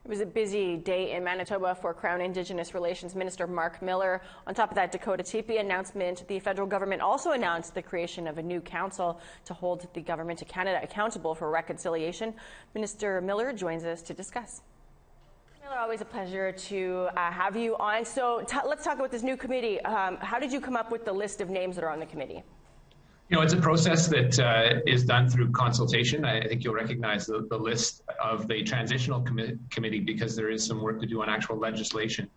It was a busy day in Manitoba for Crown Indigenous Relations Minister Mark Miller. On top of that Dakota Teepee announcement, the federal government also announced the creation of a new council to hold the Government of Canada accountable for reconciliation. Minister Miller joins us to discuss. Miller, always a pleasure to have you on. So let's talk about this new committee. How did you come up with the list of names that are on the committee? You know, it's a process that is done through consultation. I think you'll recognize the list of the transitional committee because there is some work to do on actual legislation.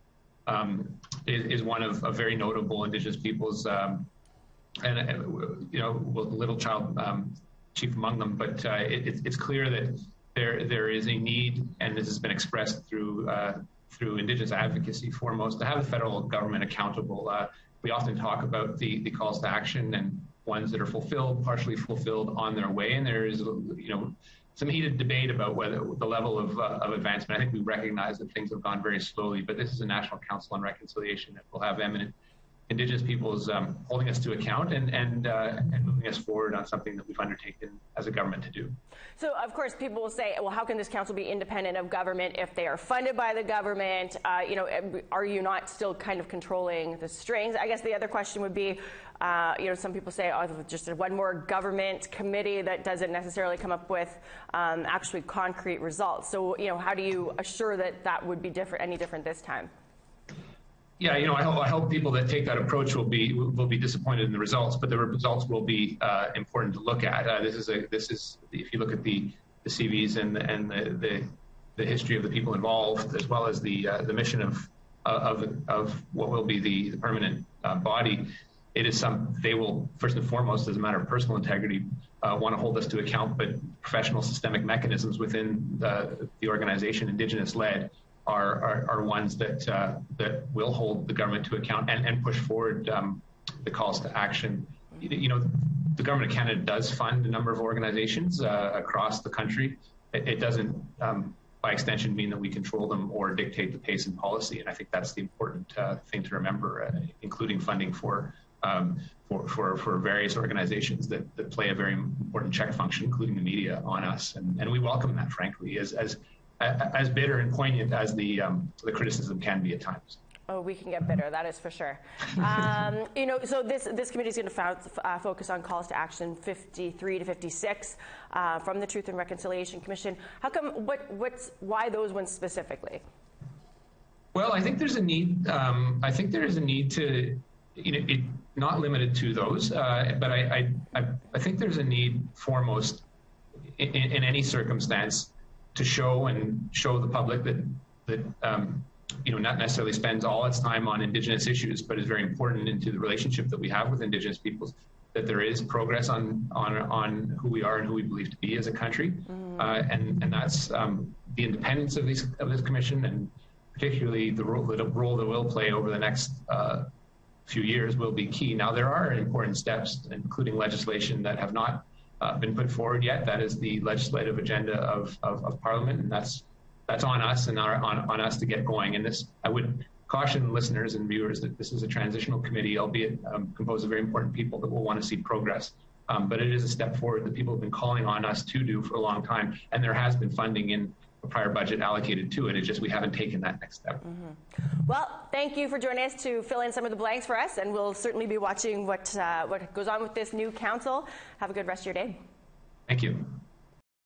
Is one of very notable Indigenous peoples, and you know, Wilton Littlechild, chief among them. But it's clear that there is a need, and this has been expressed through Indigenous advocacy foremost, to have the federal government accountable. We often talk about the calls to action and ones that are fulfilled, partially fulfilled, on their way, and there is, you know, some heated debate about whether the level of advancement. I think we recognize that things have gone very slowly, but this is a National Council on Reconciliation that will have eminent Indigenous peoples holding us to account and moving us forward on something that we've undertaken as a government to do. So, of course, people will say, well, how can this council be independent of government if they are funded by the government? You know, are you not still kind of controlling the strings? I guess the other question would be, you know, some people say, oh, just one more government committee that doesn't necessarily come up with actually concrete results. So, you know, how do you assure that that would be different, any different this time? Yeah, you know, I hope people that take that approach will be disappointed in the results, but the results will be important to look at. This is if you look at the CVs and the history of the people involved, as well as the mission of what will be the permanent body. It is they will, first and foremost, as a matter of personal integrity, want to hold us to account, but professional systemic mechanisms within the organization, Indigenous-led, are ones that will hold the government to account and push forward the calls to action. You know, the government of Canada does fund a number of organizations across the country. It doesn't, by extension, mean that we control them or dictate the pace and policy. And I think that's the important thing to remember, including funding for various organizations that play a very important check function, including the media, on us. And we welcome that, frankly, as bitter and poignant as the criticism can be at times. Oh, we can get bitter, that is for sure. You know, so this committee is going to focus on calls to action 53 to 56 from the Truth and Reconciliation Commission. How come? Why those ones specifically? Well, I think there's a need. I think there is a need to, you know, not limited to those, but I think there's a need foremost in any circumstance to show the public that you know, not necessarily spends all its time on Indigenous issues, but is very important into the relationship that we have with Indigenous peoples, that there is progress on who we are and who we believe to be as a country, and that's the independence of this commission, and particularly the role that it will play over the next few years will be key. Now, there are important steps, including legislation, that have not been put forward yet. That is the legislative agenda of Parliament, and that's on us and on us to get going. And this, I would caution listeners and viewers that this is a transitional committee, albeit composed of very important people that will want to see progress. But it is a step forward that people have been calling on us to do for a long time, and there has been funding in a prior budget allocated to it. It's just we haven't taken that next step. Well, thank you for joining us to fill in some of the blanks for us, and we'll certainly be watching what goes on with this new council. Have a good rest of your day. Thank you.